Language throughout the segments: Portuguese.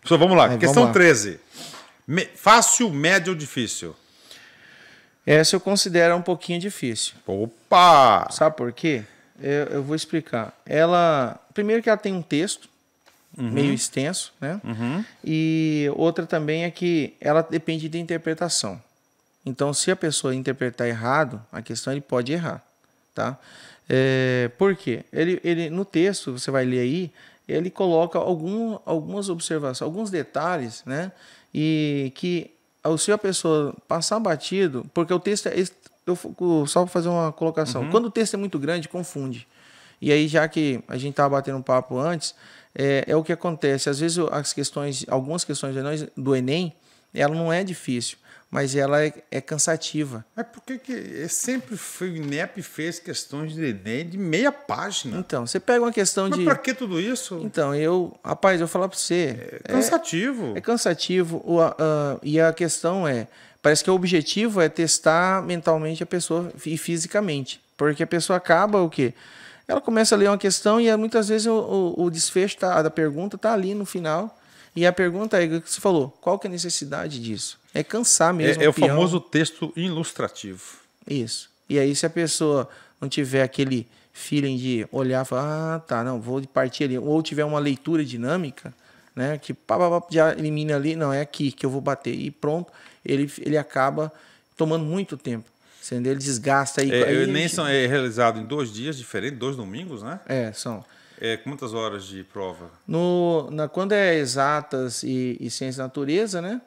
Pessoal, vamos lá. Questão 13. Fácil, médio ou difícil? Essa eu considero um pouquinho difícil. Opa! Sabe por quê? Eu vou explicar. Primeiro que ela tem um texto meio extenso, né? E outra também é que ela depende de interpretação. Então, se a pessoa interpretar errado, a questão ele pode errar, tá? Por quê? Ele, no texto, você vai ler aí, ele coloca algumas observações, alguns detalhes, né? E que se a pessoa passar batido, porque o texto só para fazer uma colocação, quando o texto é muito grande, confunde. E aí, já que a gente estava batendo um papo antes, é o que acontece. Às vezes, algumas questões do Enem, ela não é difícil, mas ela é cansativa. Porque sempre o INEP fez questões de Enem de meia página. Então, você pega uma questão Mas para que tudo isso? Então, rapaz, eu vou falar para você. É cansativo. É cansativo. E a questão parece que o objetivo é testar mentalmente a pessoa e fisicamente. Porque a pessoa acaba o quê? Ela começa a ler uma questão e muitas vezes o desfecho da pergunta está ali no final. E a pergunta é o que você falou, qual que é a necessidade disso? É cansar mesmo. É o famoso texto ilustrativo. Isso. E aí, se a pessoa não tiver aquele feeling de olhar e falar, não, vou partir ali, ou tiver uma leitura dinâmica, né, que já elimina ali, não, é aqui que eu vou bater, e pronto, ele acaba tomando muito tempo. Entendeu? Ele desgasta. O Enem é realizado em 2 dias diferentes, 2 domingos, né? São. Quantas horas de prova? Quando é exatas e ciência da natureza, né?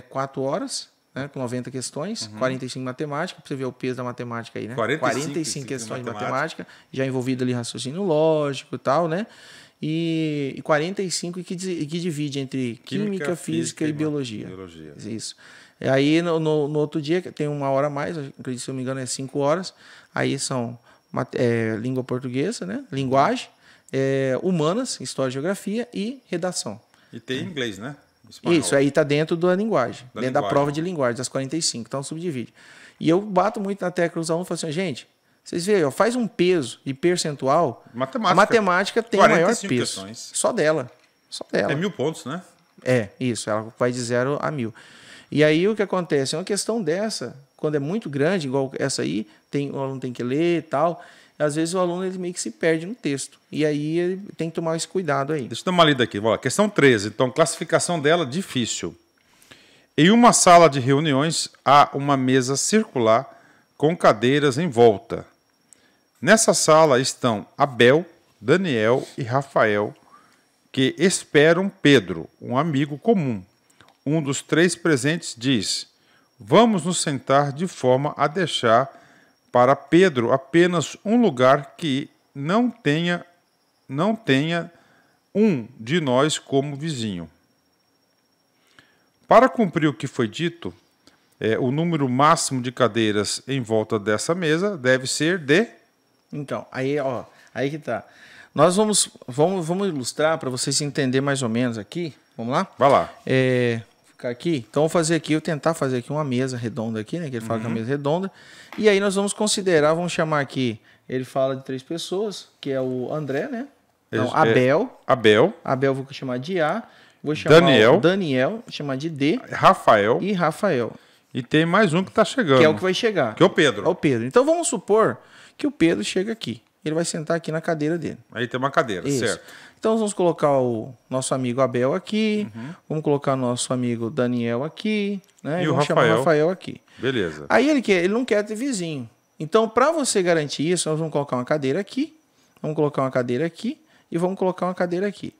4 horas, né? Com 90 questões, 45 matemática, para você ver o peso da matemática aí, né? 45 questões de matemática, já envolvido ali raciocínio lógico e tal, né? E 45 que divide entre química, física e biologia. Isso. Aí no outro dia, tem 1 hora a mais, acredito, se eu não me engano, é 5 horas. Aí são língua portuguesa, né? Linguagem. Humanas, história e geografia e redação. E tem inglês, né? Espanhol. Isso, aí está dentro da linguagem, da prova de linguagem, das 45, então subdivide. E eu bato muito na tecla dos alunos e falo assim, gente, vocês veem, faz um peso de percentual, a matemática tem o maior peso. Questões. Só dela. É 1000 pontos, né? Isso, ela vai de 0 a 1000. E aí o que acontece? É uma questão dessa, quando é muito grande, igual essa aí, o aluno tem que ler e tal. Às vezes o aluno ele meio que se perde no texto. E aí ele tem que tomar esse cuidado aí. Deixa eu dar uma lida aqui. Vamos lá. Questão 13. Então, classificação dela, difícil. Em uma sala de reuniões, há uma mesa circular com cadeiras em volta. Nessa sala estão Abel, Daniel e Rafael, que esperam Pedro, um amigo comum. Um dos 3 presentes diz: vamos nos sentar de forma a deixar para Pedro apenas um lugar que não tenha um de nós como vizinho. Para cumprir o que foi dito, o número máximo de cadeiras em volta dessa mesa deve ser de... Então, aí que tá. Nós vamos ilustrar para vocês entenderem mais ou menos aqui. Vamos lá? Vai lá. Ficar aqui. Então, vou tentar fazer aqui uma mesa redonda aqui, né? Que ele fala que é uma mesa redonda. E aí nós vamos considerar, vamos chamar aqui, ele fala de 3 pessoas, que é o André, né? Então, Abel. Abel vou chamar de A. Vou chamar Daniel, vou chamar de D. Rafael. E tem mais um que está chegando. Que é o que vai chegar. Que é o Pedro. É o Pedro. Então vamos supor que o Pedro chega aqui. Ele vai sentar aqui na cadeira dele. Aí tem uma cadeira, certo. Então vamos colocar o nosso amigo Abel aqui. Vamos colocar o nosso amigo Daniel aqui. Né? E vamos chamar o Rafael aqui. Beleza. Aí ele não quer ter vizinho. Então, para você garantir isso, nós vamos colocar uma cadeira aqui. Vamos colocar uma cadeira aqui. E vamos colocar uma cadeira aqui.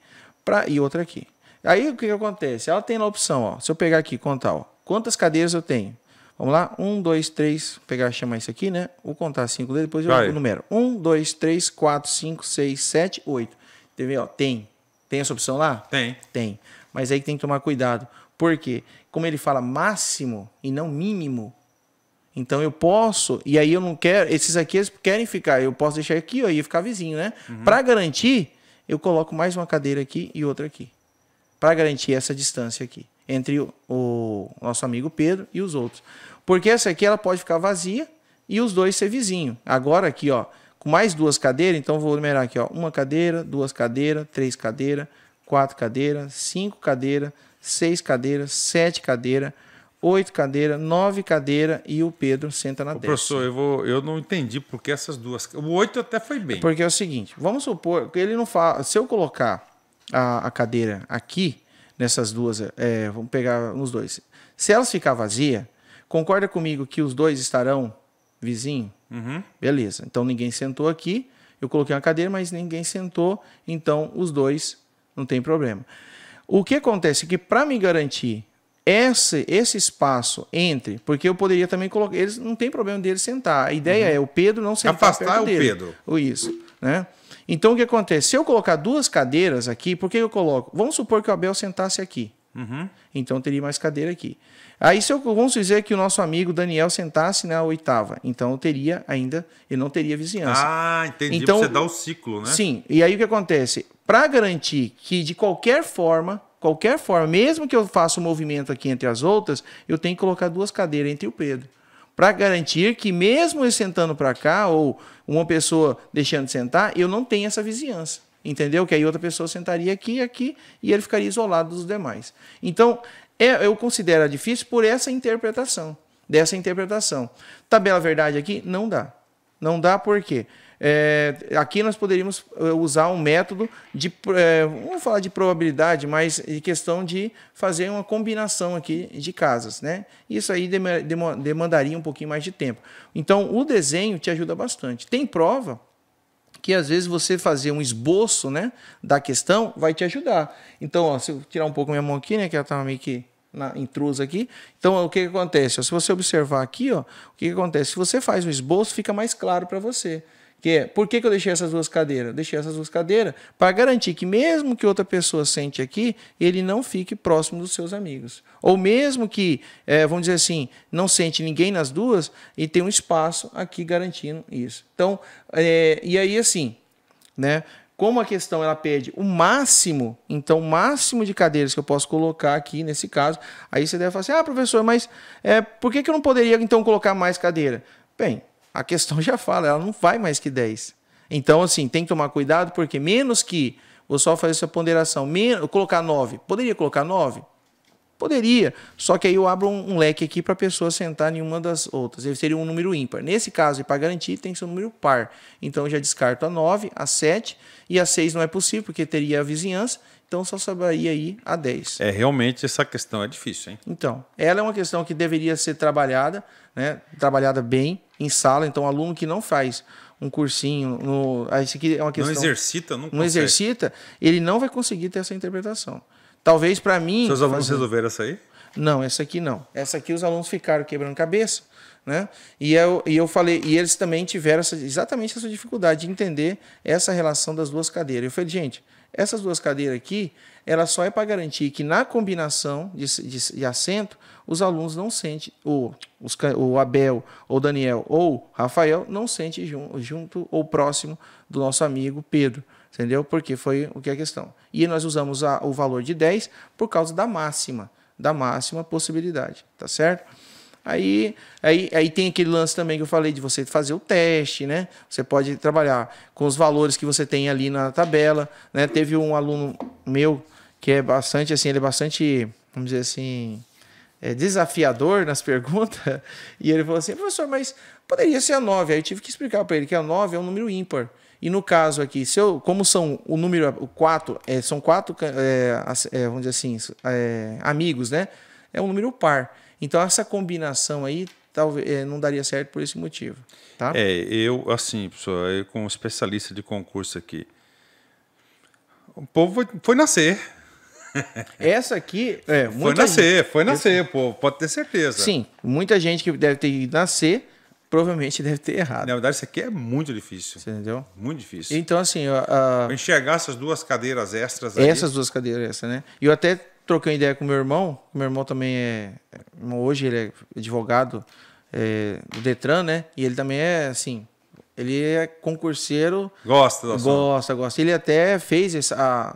E outra aqui. Aí o que acontece? Ela tem a opção, se eu pegar aqui, contar, quantas cadeiras eu tenho? Vamos lá? 1, 2, 3. Vou pegar, chamar isso aqui, né? Vou contar 5 deles, depois eu numero. 1, 2, 3, 4, 5, 6, 7, 8. Entendeu? Tem. Tem essa opção lá? Tem. Mas aí tem que tomar cuidado. Por quê? Como ele fala máximo e não mínimo, então eu posso, e aí eu não quero, esses aqui eles querem ficar, eu posso deixar aqui, aí ficar vizinho, né? Para garantir, eu coloco mais uma cadeira aqui e outra aqui. Para garantir essa distância aqui, entre o nosso amigo Pedro e os outros. Porque essa aqui ela pode ficar vazia e os 2 ser vizinho. Agora aqui, com mais 2 cadeiras, então vou numerar aqui, 1 cadeira, 2 cadeiras, 3 cadeiras, 4 cadeiras, 5 cadeiras, 6 cadeiras, 7 cadeiras, 8 cadeiras, 9 cadeiras e o Pedro senta na 10. Professor, eu não entendi por que essas duas. O 8 até foi bem. Porque é o seguinte, vamos supor que ele não fala. Se eu colocar a cadeira aqui, nessas duas, vamos pegar nos dois. Se elas ficar vazia, concorda comigo que os dois estarão vizinhos? Uhum. Beleza. Então ninguém sentou aqui. Eu coloquei uma cadeira, mas ninguém sentou. Então os dois não tem problema. O que acontece é que para me garantir esse espaço entre, porque eu poderia também colocar, eles não tem problema deles sentar. A ideia é o Pedro não sentar afastar perto o dele. Pedro. Isso, né? Então o que acontece? Se eu colocar duas cadeiras aqui, por que eu coloco? Vamos supor que o Abel sentasse aqui. Uhum. Então teria mais cadeira aqui. Aí vamos dizer que o nosso amigo Daniel sentasse na 8ª, então eu teria ainda, ele não teria vizinhança. Ah, entendi. Então, você dá o ciclo, né? Sim. E aí o que acontece? Para garantir que de qualquer forma, mesmo que eu faça um movimento aqui entre as outras, eu tenho que colocar duas cadeiras entre o Pedro. Para garantir que mesmo ele sentando para cá, ou uma pessoa deixando de sentar, eu não tenho essa vizinhança. Entendeu? Que aí outra pessoa sentaria aqui e aqui, e ele ficaria isolado dos demais. Então, eu considero difícil por essa interpretação, dessa interpretação. Tabela verdade aqui? Não dá. Não dá por quê? Aqui nós poderíamos usar um método de, vamos falar de probabilidade, mas de questão de fazer uma combinação aqui de casas, né? Isso aí demandaria um pouquinho mais de tempo. Então, o desenho te ajuda bastante. Tem prova que às vezes você fazer um esboço, né, da questão vai te ajudar. Então, ó, se eu tirar um pouco minha mão aqui, né, que ela está meio que intrusa aqui. Então, o que acontece? Se você observar aqui, ó, o que acontece? Se você faz o esboço, fica mais claro para você. Por que eu deixei essas duas cadeiras? Eu deixei essas duas cadeiras para garantir que mesmo que outra pessoa sente aqui, ele não fique próximo dos seus amigos. Ou mesmo que, vamos dizer assim, não sente ninguém nas duas e tem um espaço aqui garantindo isso. Então, e aí assim, né? Como a questão ela pede o máximo, então o máximo de cadeiras que eu posso colocar aqui nesse caso, aí você deve falar assim, professor, mas por que eu não poderia então colocar mais cadeira? Bem, a questão já fala, ela não vai mais que 10. Então, assim, tem que tomar cuidado, porque menos que, vou só fazer essa ponderação, colocar 9, poderia colocar 9? Poderia, só que aí eu abro um leque aqui para a pessoa sentar em uma das outras. Ele seria um número ímpar. Nesse caso, para garantir, tem que ser um número par. Então, eu já descarto a 9, a 7, e a 6 não é possível, porque teria a vizinhança, então só sobraria aí a 10. Realmente essa questão é difícil, hein? Então, ela é uma questão que deveria ser trabalhada, né? Trabalhada bem em sala. Então, o aluno que não faz um cursinho, isso aqui é uma questão... Não exercita, não consegue. Não exercita, ele não vai conseguir ter essa interpretação. Talvez para mim... Seus alunos resolveram essa aí? Não, essa aqui não. Essa aqui os alunos ficaram quebrando cabeça, né? E eu falei, e eles também tiveram exatamente essa dificuldade de entender essa relação das duas cadeiras. Eu falei, gente, essas duas cadeiras aqui, ela só é para garantir que na combinação de assento, os alunos não sentem, o Abel, ou Daniel, ou Rafael, não sentem junto ou próximo do nosso amigo Pedro. Entendeu? Porque foi o que é a questão. E nós usamos o valor de 10 por causa da máxima possibilidade, tá certo? Aí tem aquele lance também que eu falei de você fazer o teste, né? Você pode trabalhar com os valores que você tem ali na tabela, né? Teve um aluno meu que é bastante, assim, ele é bastante, vamos dizer assim, desafiador nas perguntas, e ele falou assim, professor, mas poderia ser a 9. Aí eu tive que explicar para ele que a 9 é um número ímpar. E no caso aqui, como são o 4, são 4, vamos dizer assim, amigos, né? É um número par. Então, essa combinação aí talvez não daria certo por esse motivo. Tá? Eu, assim, pessoal, eu como especialista de concurso aqui, o povo foi nascer. Essa aqui... Foi nascer, pô, pode ter certeza. Sim, muita gente que deve ter ido nascer, provavelmente deve ter errado. Na verdade, isso aqui é muito difícil. Você entendeu? Muito difícil. Então, assim... Pra enxergar essas duas cadeiras extras aí. Essas duas cadeiras, né? E eu até troquei ideia com meu irmão. Meu irmão também hoje ele é advogado do Detran, né? E ele também é, assim... Ele é concurseiro. Gosta. Ele até fez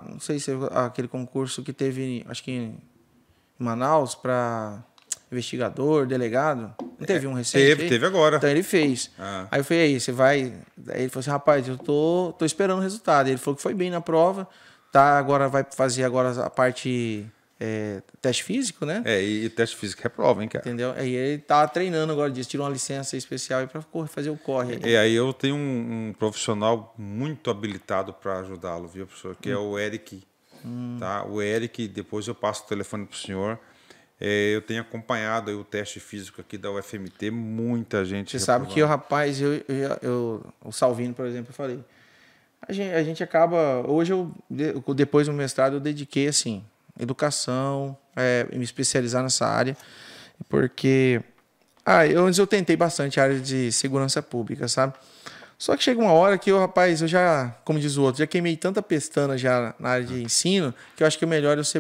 não sei se aquele concurso que teve, acho que em Manaus, para investigador, delegado. Não teve um recente? Teve agora. Então ele fez. Aí eu falei, você vai... Aí ele falou assim, rapaz, eu tô esperando o resultado. Ele falou que foi bem na prova, agora vai fazer agora a parte teste físico, né? E teste físico reprova, hein, cara? Entendeu? Aí ele tá treinando agora disso, tirou uma licença especial aí para fazer o corre. E aí eu tenho um profissional muito habilitado para ajudá-lo, viu, professor? Que é o Eric. Tá? O Eric, depois eu passo o telefone para o senhor. Eu tenho acompanhado aí o teste físico aqui da UFMT, muita gente. Você sabe que o rapaz, o Salvino, por exemplo, eu falei. A gente acaba. Hoje, depois do mestrado, eu dediquei assim, educação, me especializar nessa área, porque antes eu tentei bastante a área de segurança pública, sabe? Só que chega uma hora que eu já, como diz o outro, já queimei tanta pestana já na área de ensino, que eu acho que é melhor eu ser